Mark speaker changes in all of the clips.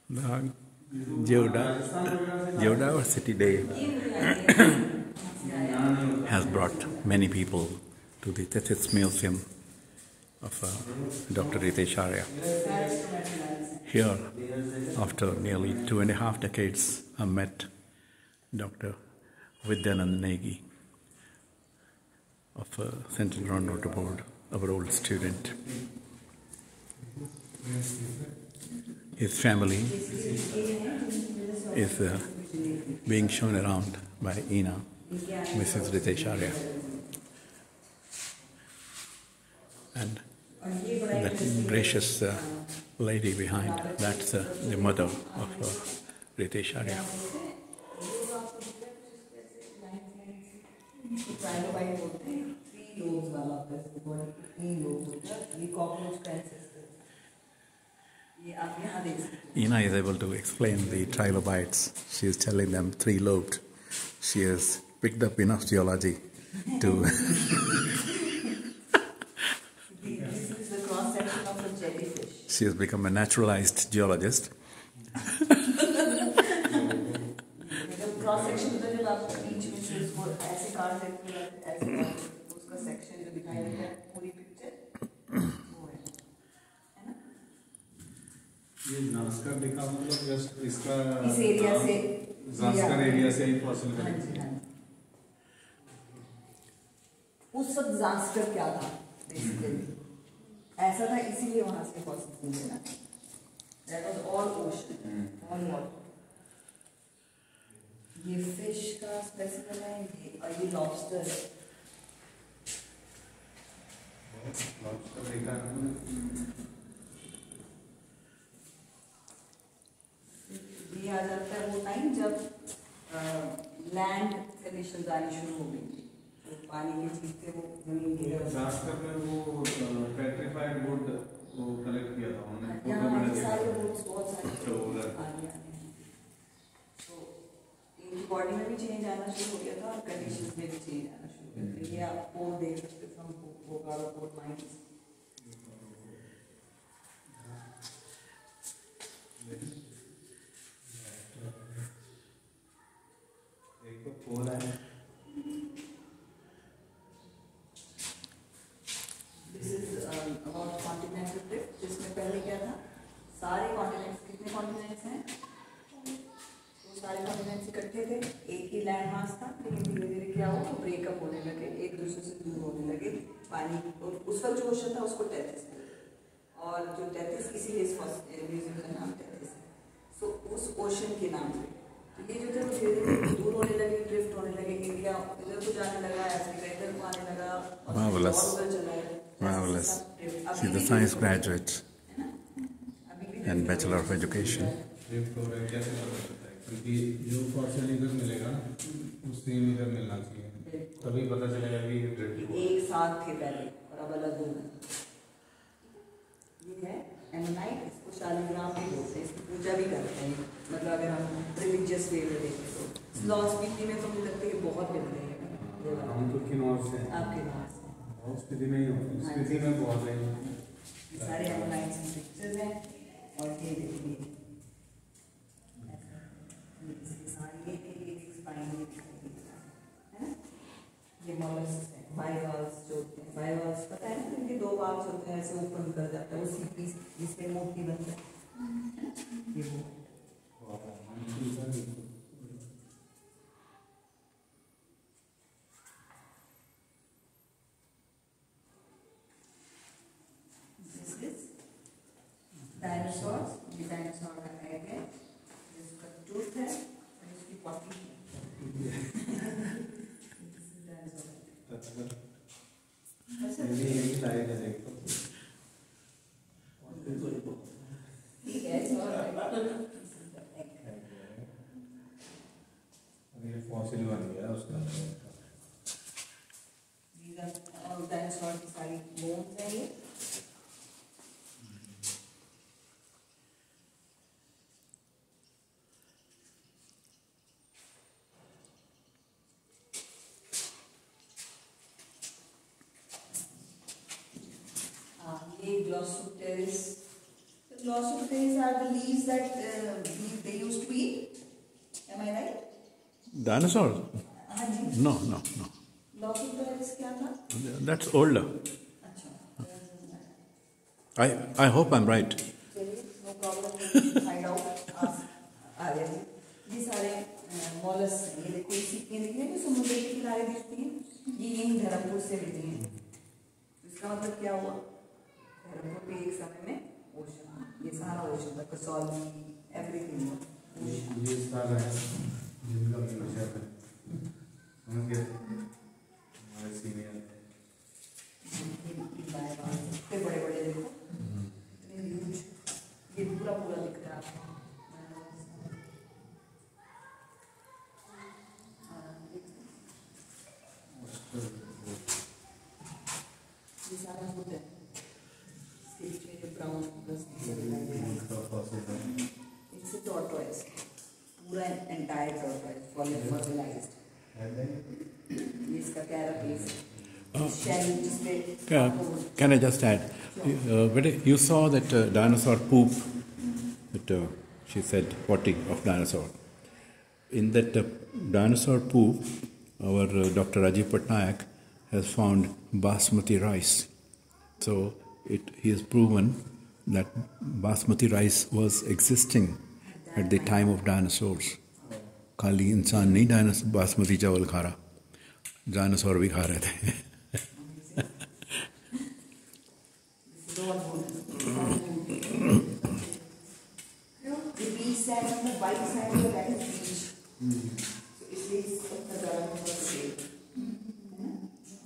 Speaker 1: The Geodiversity Day has brought many people to the Tethys Museum of Dr. Ritesh Arya. Here, after nearly 2.5 decades, I met Dr. Vidyanand Negi of Central Groundwater Board, our old student. His family is being shown around by Ina, Mrs. Ritesh Arya. And that gracious lady behind, that's the mother of Ritesh Arya. Ina is able to explain the trilobites. She is telling them 3-lobed. She has picked up enough geology to.
Speaker 2: This is the cross section of a jellyfish.
Speaker 1: She has become a naturalized geologist.
Speaker 2: Cross section तो जब आप बीच में से उसको ऐसे काट देते हैं ऐसे उसका सेक्शन जो दिखाई देता है पूरी पिक्चर वो है ना
Speaker 3: ये नास्कर दिखा मतलब जस्ट इसका
Speaker 2: इस एरिया से
Speaker 3: नास्कर एरिया से ही फॉसिल
Speaker 2: हाँ जी हाँ उस वक्त जास्कर क्या था बेसिकली ऐसा था इसीलिए वहाँ से फॉसिल मिला that was all ocean all water ये फिश का स्पेसिफिक है और ये लॉबस्टर
Speaker 3: देखा
Speaker 2: ये आ जाता है वो टाइम जब लैंड कंडीशन आनी शुरू हो गई तो पानी के चीज थे वो जमीन के
Speaker 3: नास्कर में वो पेट्रिफाइड वुड वो कलेक्ट किया था उन्होंने
Speaker 2: यहाँ सारे वुड्स बहुत सारे आ गया बॉडी में भी चेंज आना शुरू हो गया था और कंडीशंस में भी चेंज आना शुरू हो गया था ये आप पोर देख सकते फ्रॉम पोकारा पोर्ट माइंस
Speaker 3: एक तो पोल है
Speaker 2: this is about continental drift जिसमें पहले क्या था सारे कॉन्टिनेंट्स कितने कॉन्टिनेंट्स हैं सारे कॉन्टिनेंट्स इकट्ठे थे एक ही लैंड मास था लेकिन धीरे धीरे क्या हुआ वो ब्रेकअप होने लगे एक दूसरे से दूर होने लगे पानी और उस वक्त जो ओशन था उसको टेथिस और जो टेथिस इसीलिए इस म्यूजियम का नाम टेथिस है सो उस ओशन के नाम पे तो ये जो थे वो धीरे धीरे दूर होने लगे ड्रिफ्ट होने लगे इंडिया इधर को जाने लगा अफ्रीका इधर को आने लगा
Speaker 1: Marvelous. Marvelous. She's a science graduate and Bachelor of Education.
Speaker 3: क्योंकि जो फॉसिल इधर मिलेगा उस सेम इधर मिलना चाहिए तभी पता चलेगा कि
Speaker 2: एक साथ थे पहले और अब अलग हो गए ये है एमोनाइट इसको शालिग्राम भी बोलते हैं इसकी पूजा भी करते हैं मतलब अगर हम रिलीजियस वे में देखें तो लॉस स्पीति में तो मुझे लगता है कि बहुत मिलते हैं
Speaker 3: हम तो किन्नौर से
Speaker 2: आपके नाम से
Speaker 3: बहुत स्थिति में ही हो स्थिति में बहुत है
Speaker 2: सारे एमोनाइट्स की पिक्चर्स हैं और ये देखिए ये मॉलस्क है बाइवल्व्स जो होते हैं बाइवल्व्स पता है ना इनके 2 valves होते हैं ऐसे ओपन कर जाता है वो सीपी जिसमें मोती बनता है ये वो दिस इज डायनासोर्स ये डायनासोर का एग है जिसका टूथ है और इसकी पॉटी है
Speaker 3: फॉसिल बन गया उसका
Speaker 2: डायनासोर की सारी बोन्स है ये Glossopteris. The Glossopteris are the leaves that beef they used to eat. Am I right?
Speaker 1: Dinosaur?
Speaker 2: हाँ जी.
Speaker 1: No.
Speaker 2: Lophosaurus क्या था?
Speaker 1: That's older.
Speaker 2: अच्छा.
Speaker 1: I hope I'm right.
Speaker 2: चलिए, no problem. Find out. आ गया जी. ये सारे मॉलस हैं. ये देखो सीपी दिख रही है समुद्र के किनारे दिखती हैं. ये यही धर्मपुर से मिलती हैं. इसका मतलब क्या हुआ? धर्मपुर पे एक समय में ओशन, ये सारा ओशन था, कसौली, एवरीथिंग.
Speaker 3: ये सारा है जिनका विषय है समझ गए हमारे सीनियर
Speaker 2: इतने बड़े बड़े देखो, इतने ह्यूज. ये पूरा दिख रहा है आपको. ये सारा होता है. इसके बीच में जो ब्राउन इससे टॉर्टोइज, पूरा एंटायर टॉर्टोइज फॉसिलाइज्ड. ये इसका कैरापीस शेल जिसपे.
Speaker 1: Can I just add? You saw that dinosaur poop, that she said 40 of dinosaur. In that dinosaur poop, our Dr. Rajiv Patnaik has found basmati rice. So he has proven that basmati rice was existing at the time of dinosaurs. खाली इंसान नहीं dinosaur basmati चावल खा रहा, dinosaur भी खा रहे थे.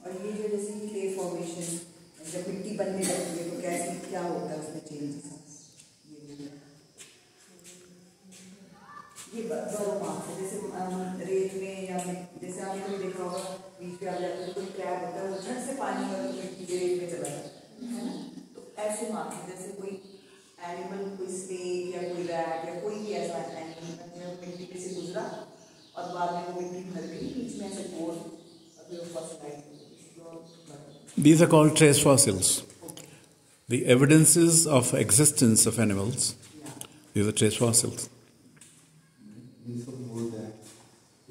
Speaker 2: और ये जो जैसे क्ले फॉर्मेशन जब मिट्टी बनने लगती है तो कैसे क्या होता है उसमें चेंजेस. ये बर्फ मार्क्स है. जैसे रेत में या जैसे आपने कभी देखा होगा बीच पे आ जाते हैं कोई क्रैब होता है वो झट से पानी में मिट्टी के रेत में चला जाता है ना. तो ऐसे मार्क्स जैसे कोई एनिमल, कोई स्नेक या कोई रैट या कोई भी ऐसा एनिमल मिट्टी पे से गुजरा और बाद में वो मिट्टी भर गई बीच में ऐसे गोल.
Speaker 1: These are called trace fossils. The evidences of existence of animals. These are trace fossils.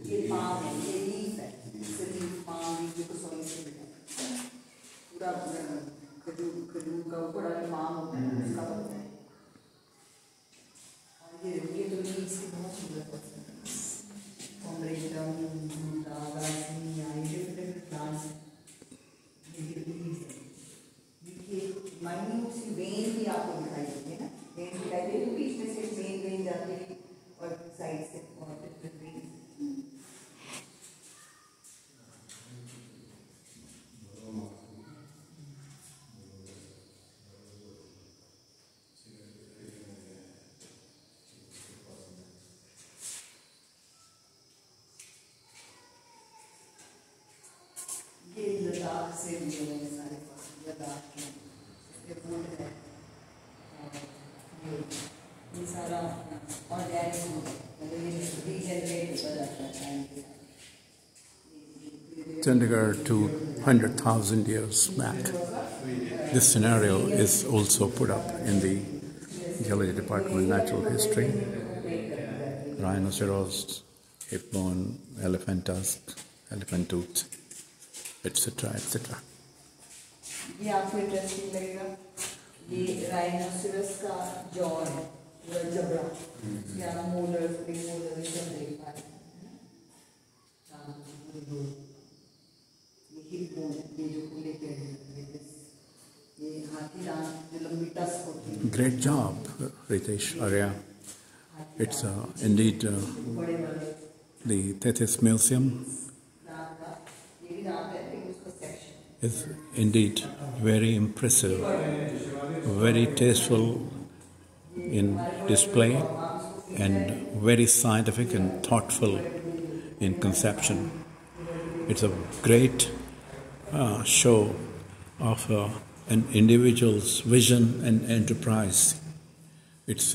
Speaker 2: ये पाम है, ये लीफ है, इससे लीफ पाम लीफ जो कसौली से मिलता है. पूरा खजूर का बड़ा पाम होता है उसका बनता है. और ये तो लीव्स की बहुत सुंदर पत्ते हैं. कॉम्ब्रेटम, गार्सिनिया, ये डिफरेंट प्लांट्स हैं. ये लीव्स हैं. ये माइन्यूट सी वेन भी आपको दिखाई देती है ना. वेन दिखाई देती है बीच में से वेन जाती है और साइड से और डिफरेंट वेन. लद्दाख से मिले हुए हैं सारे फॉसिल. लद्दाख के ये वुड है और ये सारा ऑर्गेनिक मतलब ये रीजनरेट होता जाता है टाइम के साथ.
Speaker 1: Chandigarh 200,000 years back. This scenario is also put up in the Geology Department Natural History. Rhinoceros, hip-bone, elephant tusk, elephant tooth, etc. etc.
Speaker 2: ये आपको इंटरेस्टिंग लगेगा. ये राइनोसेरस का जॉ है, पूरा जबड़ा. यहाँ मोलर्स, बिग मोलर्स सब देख पा रहे हैं. ये हिप बोन, ये जो खुले पेड़ हैं, ये हाथी दांत जो लंबी टस्क होती है.
Speaker 1: Great job, Ritesh Arya. It's indeed the Tethys Museum is indeed very impressive, very tasteful in display, and very scientific and thoughtful in conception. It's a great show of an individual's vision and enterprise. It's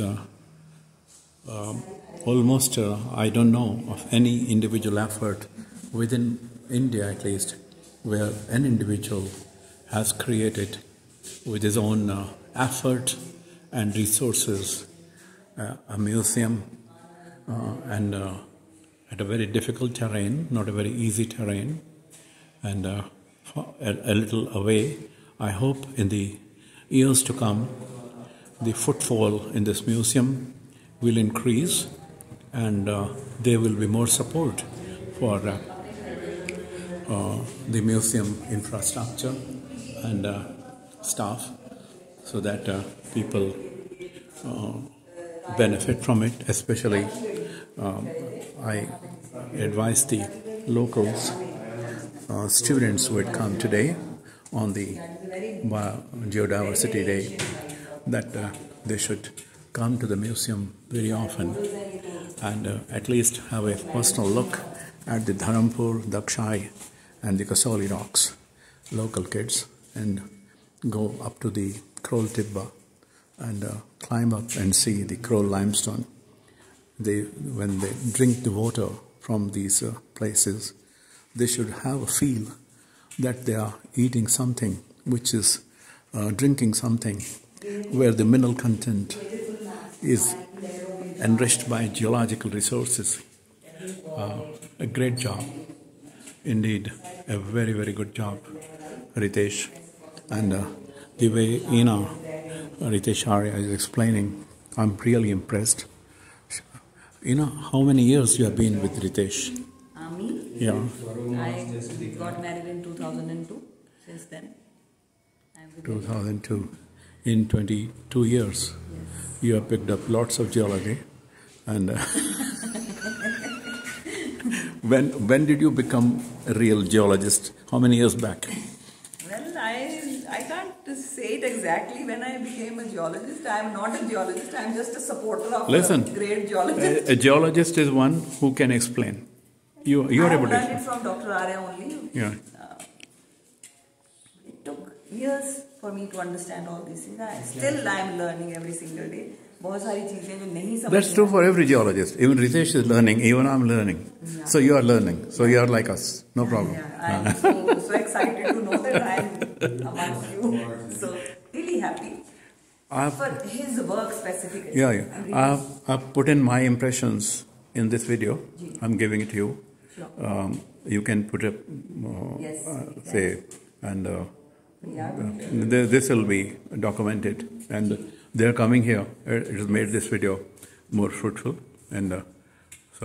Speaker 1: almost, I don't know of any individual effort within India at least, where an individual has created with his own effort and resources a museum and at a very difficult terrain, not a very easy terrain, and a little away. I hope in the years to come, the footfall in this museum will increase, and there will be more support for the museum infrastructure and staff, so that people benefit from it. Especially, I advise the locals, students who had come today on the Geodiversity Day, that they should come to the museum very often and at least have a personal look at the Dharampur, Dakshai and the Kasoli rocks, local kids, and go up to the Krol Tibba and climb up and see the Krol limestone. When they drink the water from these places, they should have a feel that they are eating something which is drinking something where the mineral content is enriched by geological resources. A great job. Indeed, a very, very good job, Ritesh. And the way Ritesh Arya is explaining, I'm really impressed. How many years you have been with Ritesh?
Speaker 2: Me?
Speaker 1: Yeah.
Speaker 2: I got married in 2002. Since then, I'm with
Speaker 1: 2002. In 22 years, you have picked up lots of geology. And when did you become a real geologist? How many years back?
Speaker 2: Well, I can't say it exactly when I became a geologist. I am not a geologist. I am just a supporter of a great geologist.
Speaker 1: A geologist is one who can explain. You are able to
Speaker 2: learned it from Dr. Arya only.
Speaker 1: Yeah.
Speaker 2: It took years for me to understand all these things. Still, I am learning every single day. बहुत सारी चीजें जो नहीं समझ.
Speaker 1: That's true for every geologist. Even Ritesh is learning. Even I'm learning. Yeah. So you are learning. So you are like us. No problem.
Speaker 2: Yeah, I'm so excited to know that I'm amongst you. So really happy. For his work specifically.
Speaker 1: Yeah. I've put in my impressions in this video. I'm giving it to you.
Speaker 2: Sure.
Speaker 1: You can put a say, and this will be documented, and they're coming here. It has made this video more fruitful, and